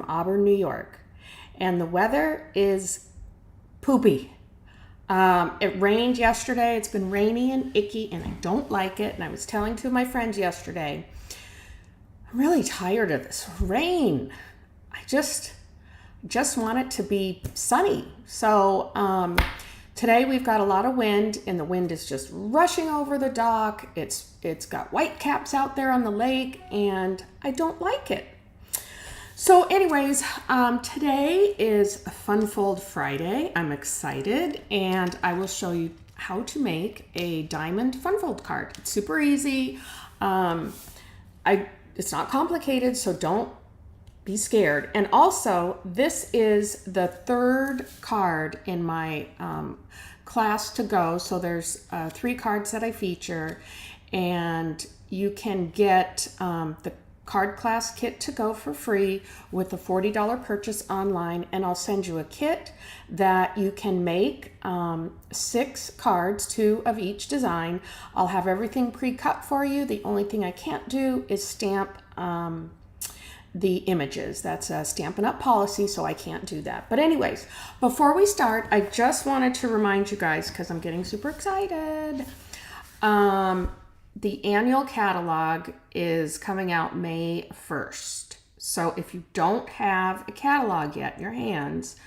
Auburn, New York, and the weather is poopy. It rained yesterday. It's been rainy and icky, and I don't like it. And I was telling two of my friends yesterday, I'm really tired of this rain. I just want it to be sunny. So today we've got a lot of wind, and the wind is just rushing over the dock. It's got white caps out there on the lake, and I don't like it. So anyways, today is a Fun Fold Friday. I'm excited, and I will show you how to make a diamond Fun Fold card. It's super easy. It's not complicated, so don't be scared. And also, this is the third card in my class to go. So there's 3 cards that I feature, and you can get the card class kit to go for free with a $40 purchase online, and I'll send you a kit that you can make 6 cards, 2 of each design. I'll have everything pre-cut for you. The only thing I can't do is stamp the images. That's a Stampin' Up policy, so I can't do that. But anyways, before we start, I just wanted to remind you guys, because I'm getting super excited, the annual catalog is coming out May 1st. So if you don't have a catalog yet in your hands,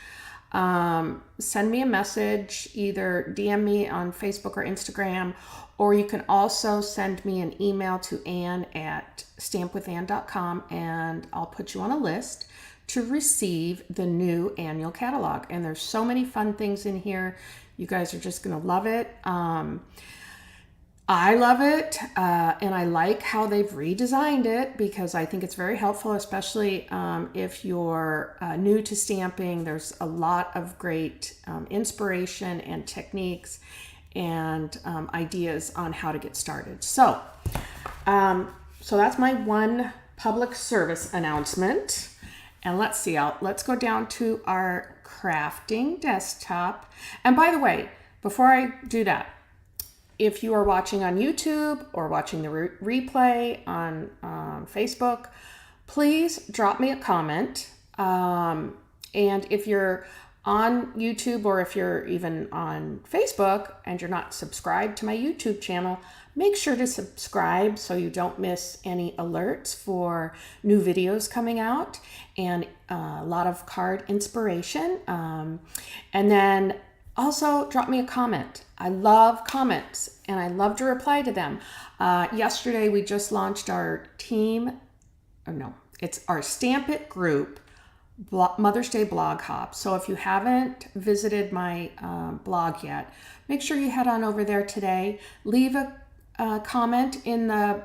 send me a message, either DM me on Facebook or Instagram, or you can also send me an email to ann@stampwithann.com, and I'll put you on a list to receive the new annual catalog. And there's so many fun things in here. You guys are just gonna love it. I love it, and I like how they've redesigned it, because I think it's very helpful, especially if you're new to stamping. There's a lot of great inspiration and techniques and ideas on how to get started. So that's my one public service announcement. And let's see, let's go down to our crafting desktop. And by the way, before I do that, if you are watching on YouTube or watching the replay on Facebook, please drop me a comment. And if you're on YouTube, or if you're even on Facebook and you're not subscribed to my YouTube channel, make sure to subscribe so you don't miss any alerts for new videos coming out, and a lot of card inspiration. And then also drop me a comment. I love comments, and I love to reply to them. Yesterday we just launched our it's our Stamp It group Mother's Day blog hop. So if you haven't visited my blog yet, make sure you head on over there today. Leave a comment in the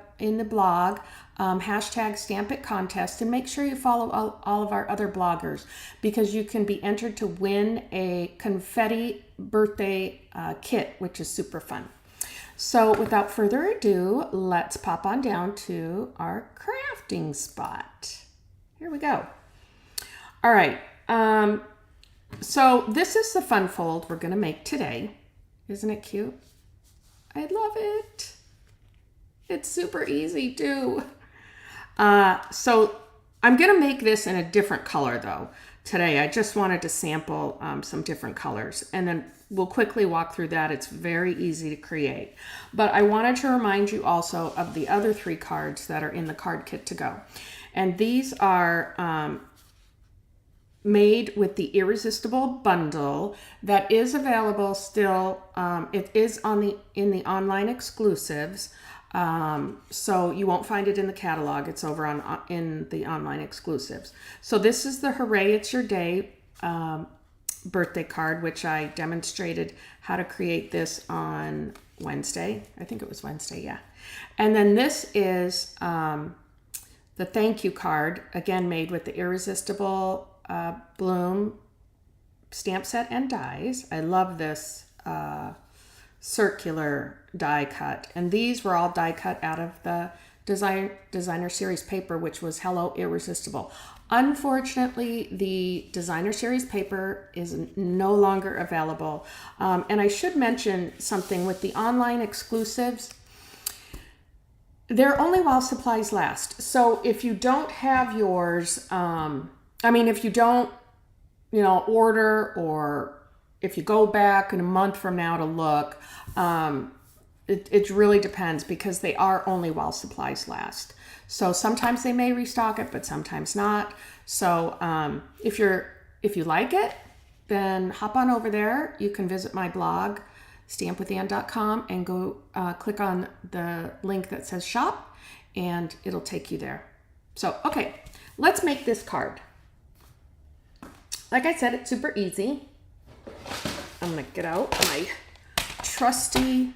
blog, hashtag Stamp It Contest, and make sure you follow all of our other bloggers, because you can be entered to win a confetti birthday kit, which is super fun. So without further ado, let's pop on down to our crafting spot. Here we go. All right, so this is the Fun Fold we're gonna make today. Isn't it cute? I love it. It's super easy too. So I'm gonna make this in a different color though today. I just wanted to sample some different colors, and then we'll quickly walk through that. It's very easy to create. But I wanted to remind you also of the other 3 cards that are in the card kit to go. And these are made with the Irresistible Bundle that is available still. It is in the online exclusives, so you won't find it in the catalog. It's over in the online exclusives. So this is the Hooray It's Your Day birthday card, which I demonstrated how to create this on Wednesday. I think it was Wednesday, yeah. And then this is the thank you card, again made with the Irresistible Bloom stamp set and dies. I love this circular die cut, and these were all die cut out of the designer series paper, which was Hello Irresistible. Unfortunately, the designer series paper is no longer available. And I should mention something with the online exclusives. They're only while supplies last. So if you don't have yours I mean, if you don't, order, or if you go back in a month from now to look, it really depends, because they are only while supplies last. So sometimes they may restock it, but sometimes not. So if you like it, then hop on over there. You can visit my blog, stampwithann.com, and go click on the link that says shop, and it'll take you there. So, okay, let's make this card. Like I said, it's super easy. I'm gonna get out my trusty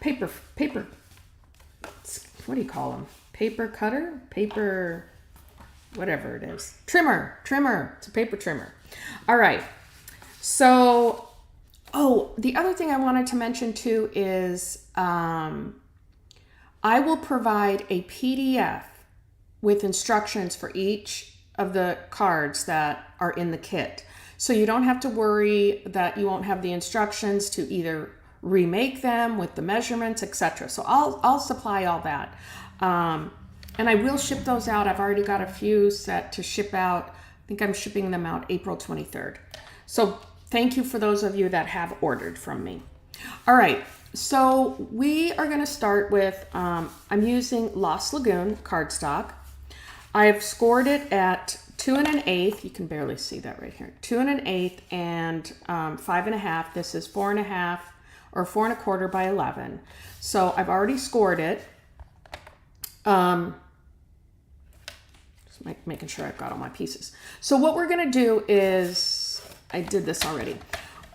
paper, what do you call them? Paper cutter? Paper, whatever it is. Trimmer. It's a paper trimmer. All right. So, the other thing I wanted to mention too is I will provide a PDF with instructions for each of the cards that are in the kit. So you don't have to worry that you won't have the instructions to either remake them with the measurements, etc. So I'll supply all that. And I will ship those out. I've already got a few set to ship out. I think I'm shipping them out April 23rd. So thank you for those of you that have ordered from me. All right, so we are going to start with, I'm using Lost Lagoon cardstock. I've scored it at 2 1/8. You can barely see that right here. 2 1/8 and 5 1/2. This is 4 1/2 or 4 1/4 by 11. So I've already scored it. Just making sure I've got all my pieces. So what we're going to do is, I did this already.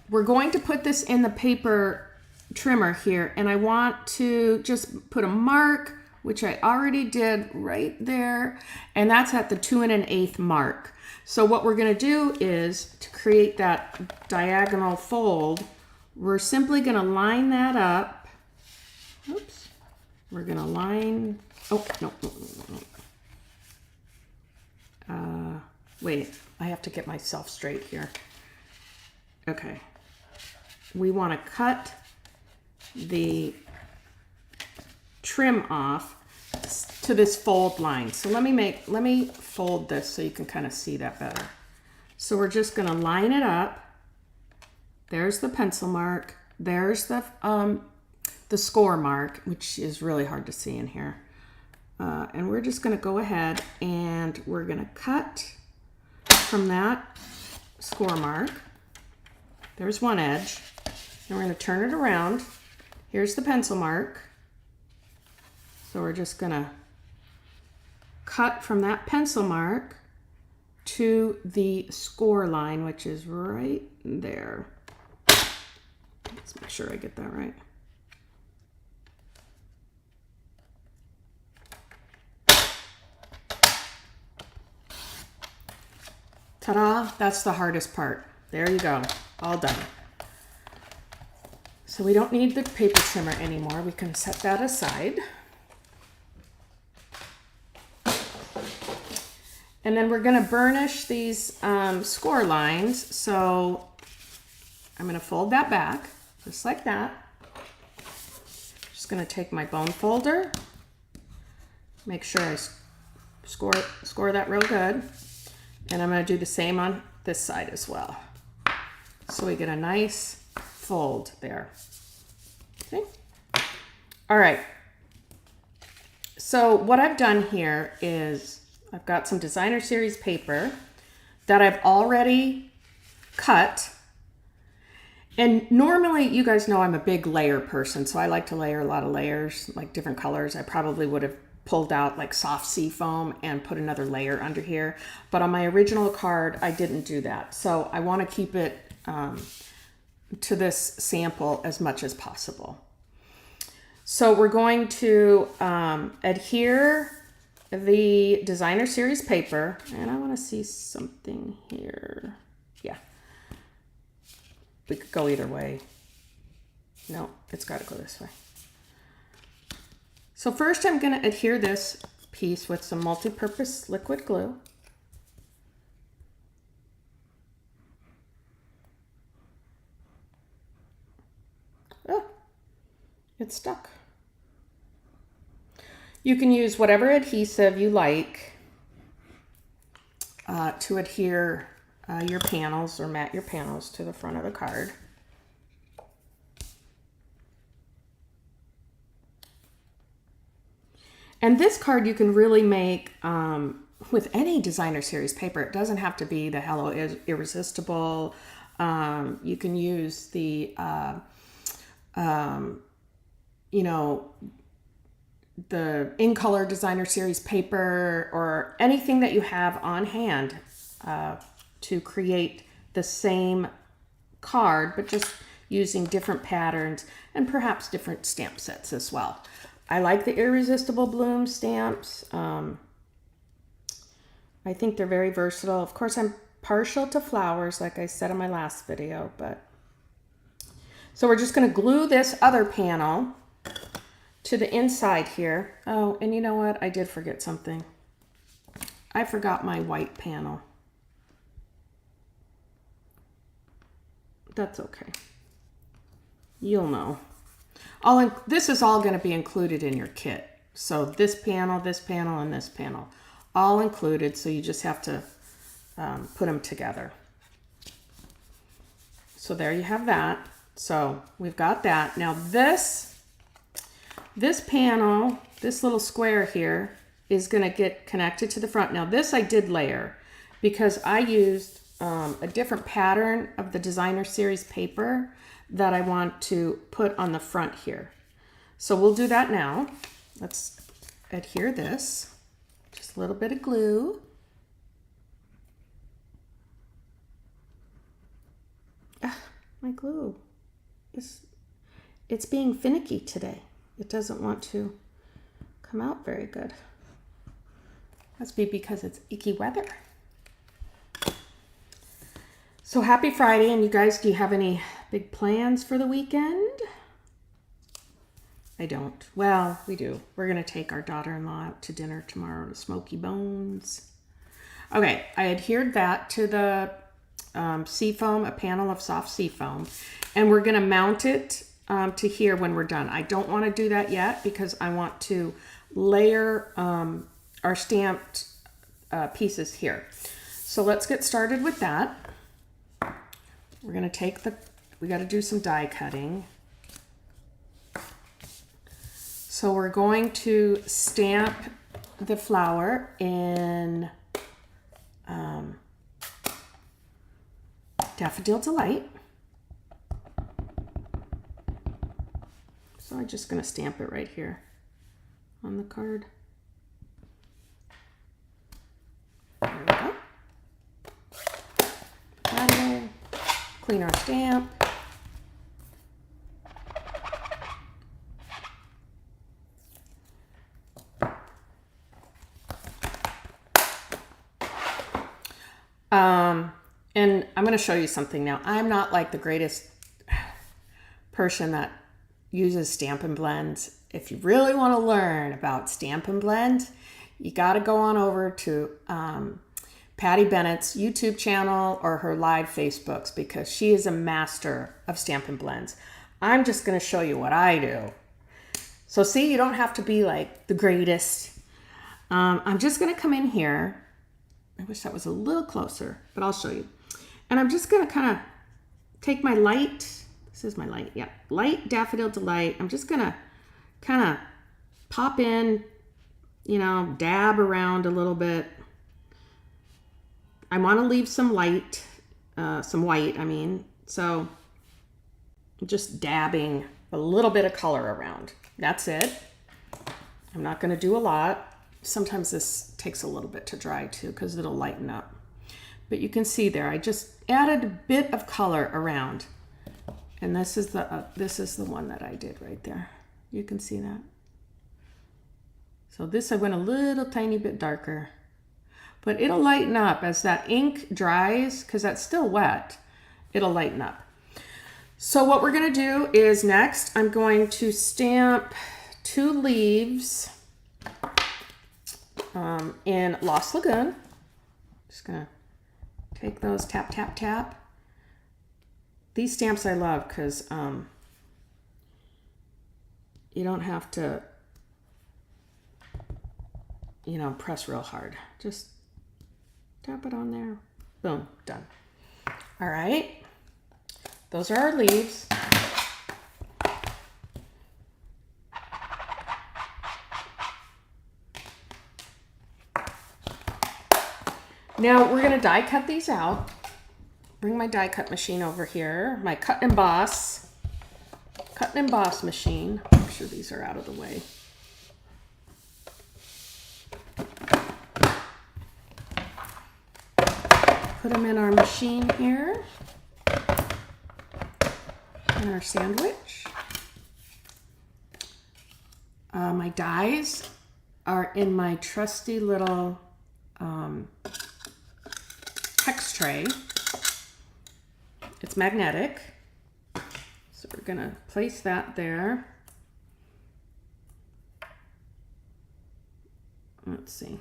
We're going to put this in the paper trimmer here, and I want to just put a mark, which I already did right there, and that's at the 2 1/8 mark. So what we're going to do is, to create that diagonal fold, we're simply going to line that up. Oops. We're going to line, oh, no. Wait, I have to get myself straight here. Okay. We want to cut the trim off to this fold line. So let me fold this so you can kind of see that better. So we're just going to line it up. There's the pencil mark. There's the score mark, which is really hard to see in here. And we're just going to go ahead and we're going to cut from that score mark. There's one edge. And we're going to turn it around. Here's the pencil mark. So we're just going to cut from that pencil mark to the score line, which is right there. Let's make sure I get that right. Ta-da! That's the hardest part. There you go. All done. So we don't need the paper trimmer anymore. We can set that aside. And then we're going to burnish these score lines. So I'm going to fold that back, just like that. Just going to take my bone folder, make sure I score that real good. And I'm going to do the same on this side as well. So we get a nice fold there. Okay. All right. So what I've done here is I've got some designer series paper that I've already cut. And normally, you guys know I'm a big layer person, so I like to layer a lot of layers, like different colors. I probably would have pulled out like soft sea foam and put another layer under here. But on my original card, I didn't do that. So I want to keep it to this sample as much as possible. So we're going to adhere the designer series paper, and I want to see something here. Yeah, we could go either way. No, it's got to go this way. So first I'm going to adhere this piece with some multi-purpose liquid glue. Oh, it's stuck. You can use whatever adhesive you like to adhere your panels or mat your panels to the front of the card. And this card you can really make with any designer series paper. It doesn't have to be the Hello Irresistible. You can use the, you know, the In Color designer series paper or anything that you have on hand to create the same card, but just using different patterns and perhaps different stamp sets as well. I like the Irresistible Blooms stamps. I think they're very versatile. Of course, I'm partial to flowers, like I said in my last video, but so we're just going to glue this other panel to the inside here. Oh, and you know what? I did forget something. I forgot my white panel. That's okay. You'll know. This is all going to be included in your kit. So this panel, and this panel, all included. So you just have to put them together. So there you have that. So we've got that. Now this panel, this little square here, is going to get connected to the front. Now this I did layer because I used a different pattern of the designer series paper that I want to put on the front here. So we'll do that now. Let's adhere this. Just a little bit of glue. My glue it's being finicky today. It doesn't want to come out very good. Must be because it's icky weather. So happy Friday, and you guys, do you have any big plans for the weekend? I don't. Well, we do. We're going to take our daughter-in-law out to dinner tomorrow to Smoky Bones. Okay, I adhered that to the seafoam, a panel of soft seafoam, and we're going to mount it to here when we're done. I don't want to do that yet because I want to layer our stamped pieces here. So let's get started with that. We're going to take we got to do some die cutting. So we're going to stamp the flower in Daffodil Delight. So I'm just going to stamp it right here on the card. There we go. That in. Clean our stamp. And I'm going to show you something now. I'm not like the greatest person that uses Stampin' Blends. If you really want to learn about Stampin' Blend, you got to go on over to Patty Bennett's YouTube channel or her live Facebooks because she is a master of Stampin' Blends. I'm just going to show you what I do. So see, you don't have to be like the greatest. I'm just going to come in here. I wish that was a little closer, but I'll show you. And I'm just going to kind of take my light, this is my light, yeah, light Daffodil Delight. I'm just going to kind of pop in, you know, dab around a little bit. I want to leave some light, some white, I mean. So I'm just dabbing a little bit of color around. That's it. I'm not going to do a lot. Sometimes this takes a little bit to dry too because it'll lighten up. But you can see there, I just added a bit of color around. And this is the one that I did right there. You can see that. So this I went a little tiny bit darker. But it'll lighten up as that ink dries, because that's still wet, it'll lighten up. So what we're going to do is next, I'm going to stamp 2 leaves in Lost Lagoon. Just going to take those, tap, tap, tap. These stamps I love because you don't have to you know, press real hard. Just tap it on there. Boom, done. All right. Those are our leaves. Now we're gonna die cut these out. Bring my die cut machine over here. My cut and emboss machine. Make sure these are out of the way. Put them in our machine here. In our sandwich. My dies are in my trusty little hex tray. It's magnetic. So we're gonna place that there. Let's see.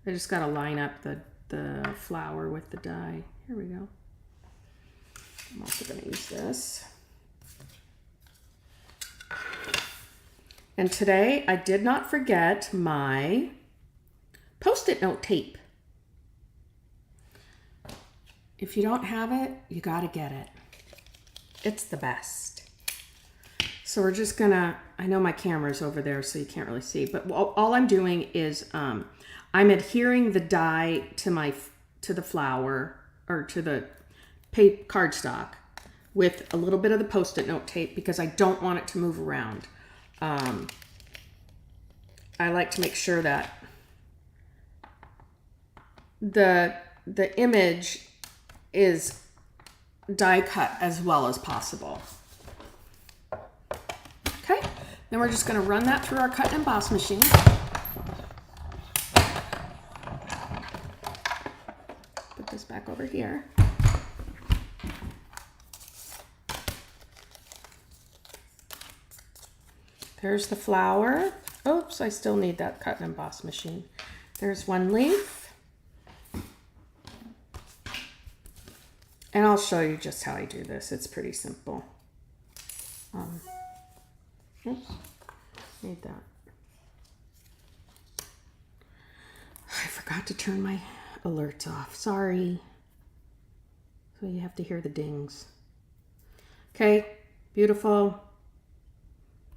I just gotta line up the flower with the die. Here we go. I'm also gonna use this. And today I did not forget my Post-it note tape. If you don't have it, you gotta get it. It's the best. So we're just gonna, I know my camera's over there so you can't really see, but all I'm doing is I'm adhering the die to the flower or to the cardstock with a little bit of the Post-it note tape because I don't want it to move around. I like to make sure that the image is die cut as well as possible. Okay, then we're just going to run that through our cut and emboss machine. Put this back over here. There's the flower. Oops, I still need that cut and emboss machine. There's one leaf. And I'll show you just how I do this. It's pretty simple. Oops, need that. I forgot to turn my alerts off. Sorry. So you have to hear the dings. Okay, beautiful.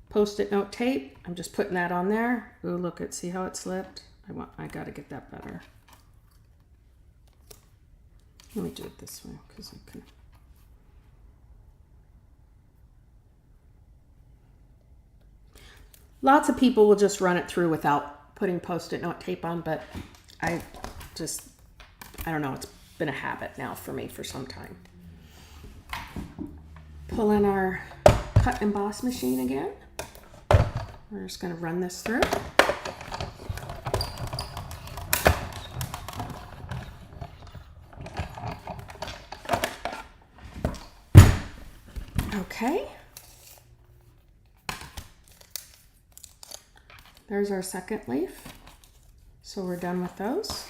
Post-it note tape. I'm just putting that on there. Ooh, look at, see how it slipped? I gotta get that better. Let me do it this way because I can. Lots of people will just run it through without putting Post-it note tape on, but I don't know, it's been a habit now for me for some time. Pull in our cut and emboss machine again. We're just going to run this through. Okay. There's our second leaf. So we're done with those.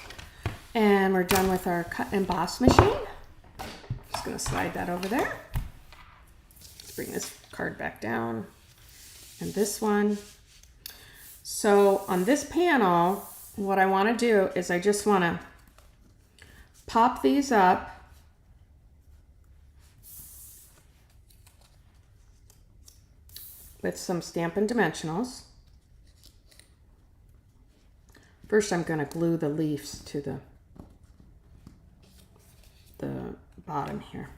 And we're done with our cut and emboss machine. Just going to slide that over there. Let's bring this card back down. And this one. So on this panel, what I want to do is I just want to pop these up with some Stampin' Dimensionals. First, I'm going to glue the leaves to the bottom here.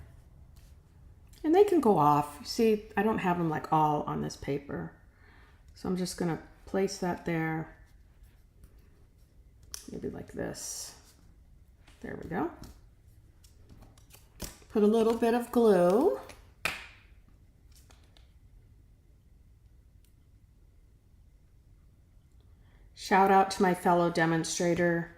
And they can go off. See, I don't have them like all on this paper. So I'm just going to place that there. Maybe like this. There we go. Put a little bit of glue. Shout out to my fellow demonstrator,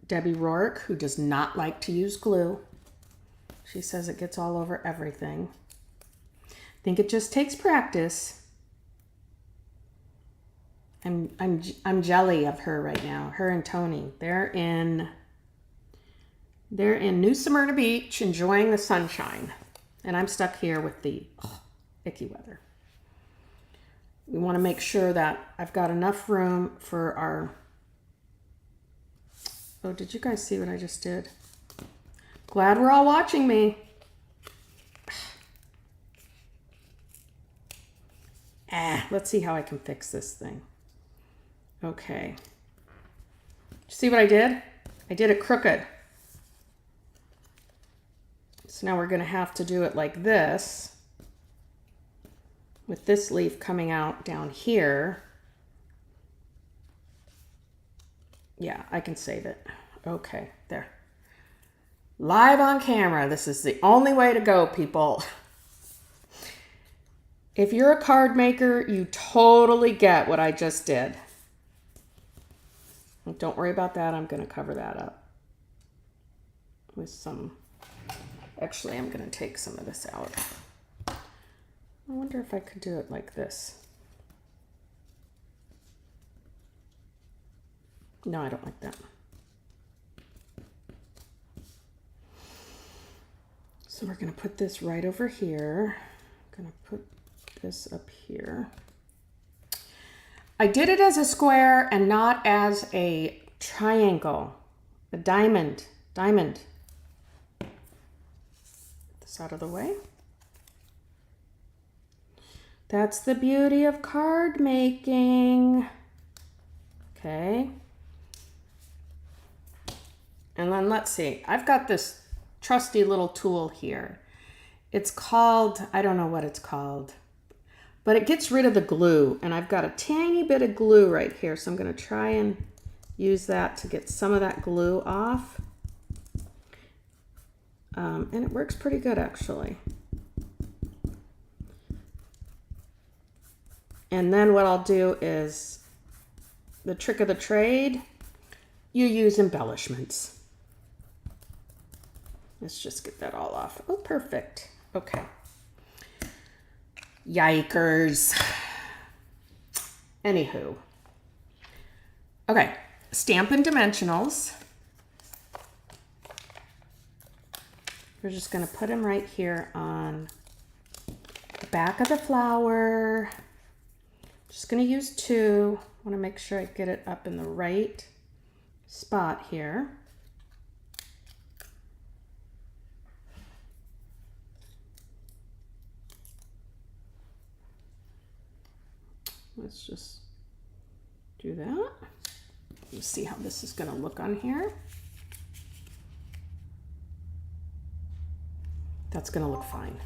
Debbie Rourke, who does not like to use glue. She says it gets all over everything. I think it just takes practice. I'm jelly of her right now. Her and Tony. They're in New Smyrna Beach enjoying the sunshine. And I'm stuck here with the icky weather. We want to make sure that I've got enough room for our... Oh, did you guys see what I just did? Glad we're all watching me. Let's see how I can fix this thing. Okay. See what I did? I did it crooked. So now we're going to have to do it like this, with this leaf coming out down here. Yeah, I can save it. Okay, there. Live on camera. This is the only way to go, people. If you're a card maker, you totally get what I just did. Don't worry about that. I'm going to cover that up with some... Actually, I'm going to take some of this out. I wonder if I could do it like this. No, I don't like that. So we're going to put this right over here. I'm going to put this up here. I did it as a square and not as a triangle, a diamond. Get this out of the way. That's the beauty of card making. Okay. And then let's see, I've got this trusty little tool here. It's called, I don't know what it's called, but it gets rid of the glue, and I've got a tiny bit of glue right here, so I'm going to try and use that to get some of that glue off. And it works pretty good, actually. And then what I'll do is, the trick of the trade, you use embellishments. Let's just get that all off. Oh, perfect. Okay. Yikers. Anywho. Okay, Stampin' Dimensionals. We're just going to put them right here on the back of the flower. Just going to use 2. I want to make sure I get it up in the right spot here. Let's just do that. Let's see how this is going to look on here. That's going to look fine.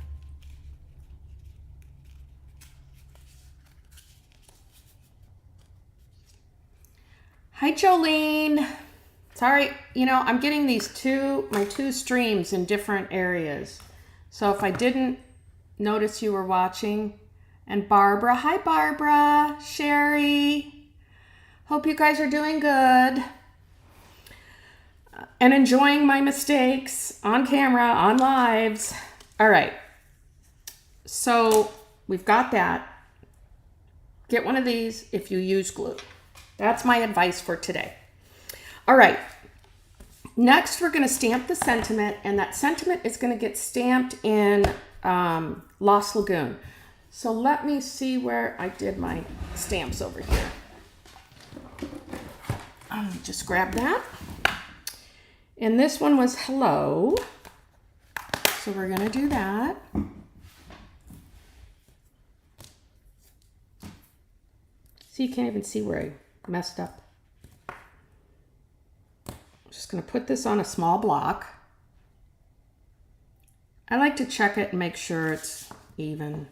Hi, Jolene. Sorry, you know, I'm getting these my two streams in different areas. So if I didn't notice you were watching, and Barbara, hi Barbara, Sherry, hope you guys are doing good and enjoying my mistakes on camera, on lives. All right, so we've got that. Get one of these if you use glue. That's my advice for today. All right, next we're going to stamp the sentiment, and that sentiment is going to get stamped in Lost Lagoon. So let me see where I did my stamps over here. Just grab that. And this one was hello. So we're going to do that. See, you can't even see where I messed up. I'm just going to put this on a small block. I like to check it and make sure it's even.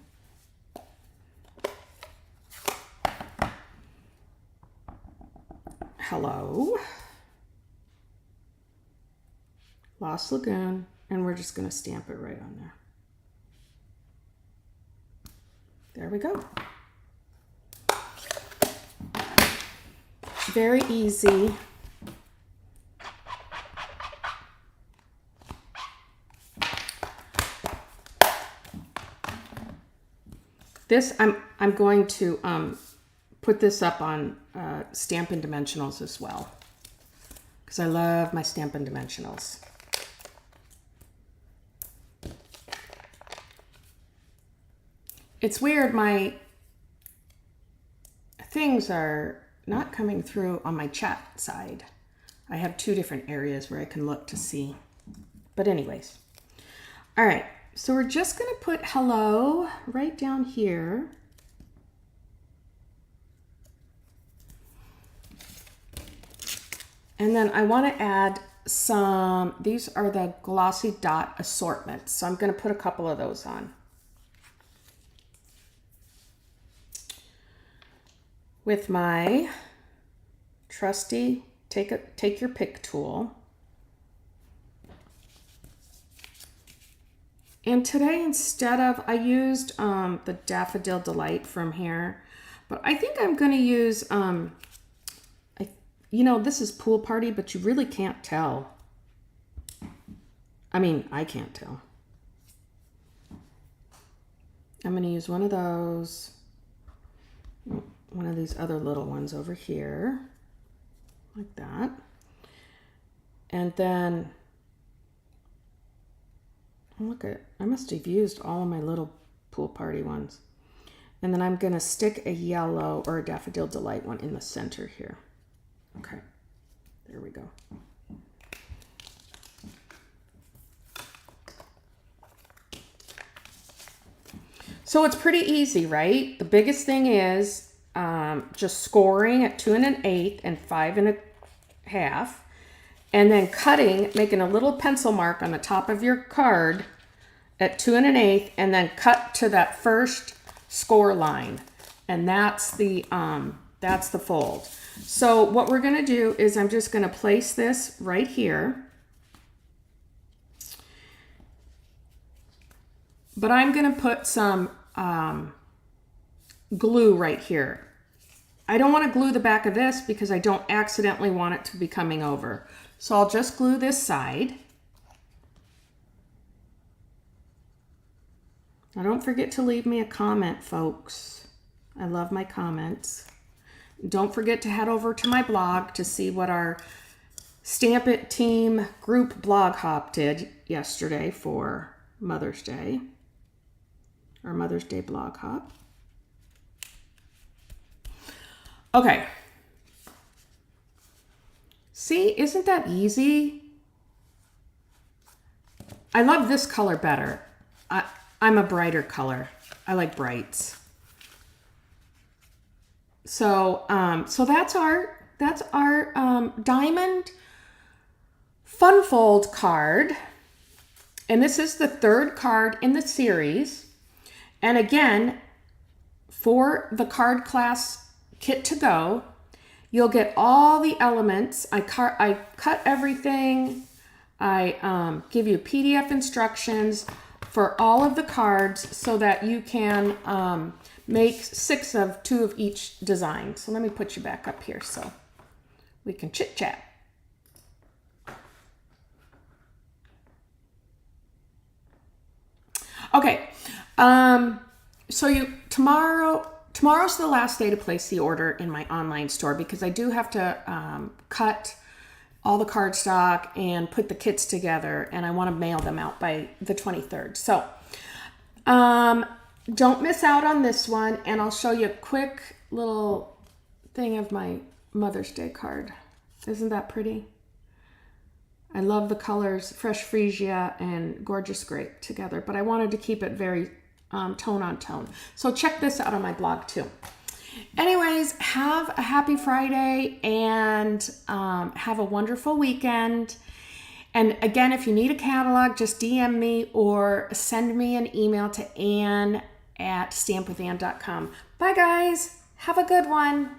Hello. Lost Lagoon, and we're just going to stamp it right on there. There we go. Very easy. This, I'm going to put this up on Stampin' Dimensionals as well, because I love my Stampin' Dimensionals. It's weird, my things are not coming through on my chat side. I have two different areas where I can look to see. But anyways. All right. So we're just going to put hello right down here. And then I want to add some, these are the glossy dot assortments. So I'm going to put a couple of those on. With my trusty take your pick tool. And today, instead of, I used the Daffodil Delight from here, but I think I'm going to use, you know, this is Pool Party, but you really can't tell. I mean, I can't tell. I'm going to use one of those, one of these other little ones over here, like that. And then, look at, I must have used all of my little Pool Party ones. And then I'm going to stick a yellow or a Daffodil Delight one in the center here. Okay, there we go. So it's pretty easy, right? The biggest thing is just scoring at 2 1/8 and 5 1/2. And then cutting, making a little pencil mark on the top of your card at 2 1/8, and then cut to that first score line. And that's the fold. So what we're gonna do is I'm just gonna place this right here. But I'm gonna put some glue right here. I don't wanna glue the back of this because I don't accidentally want it to be coming over. So I'll just glue this side. Now don't forget to leave me a comment, folks. I love my comments. Don't forget to head over to my blog to see what our Stamp It team group blog hop did yesterday for Mother's Day. Our Mother's Day blog hop. Okay. See, isn't that easy? I love this color better. I'm a brighter color. I like brights. So, so that's our diamond fun fold card. And this is the third card in the series. And again, for the card class kit to go, you'll get all the elements. I cut everything. I give you PDF instructions for all of the cards so that you can make 6 of 2 of each design. So let me put you back up here so we can chit chat. Okay, so tomorrow's the last day to place the order in my online store because I do have to cut all the cardstock and put the kits together, and I want to mail them out by the 23rd. So don't miss out on this one, and I'll show you a quick little thing of my Mother's Day card. Isn't that pretty? I love the colors, Fresh Freesia and Gorgeous Grape together, but I wanted to keep it very tone on tone. So check this out on my blog too. Anyways, have a happy Friday and have a wonderful weekend. And again, if you need a catalog, just DM me or send me an email to Ann at stampwithann.com. Bye guys. Have a good one.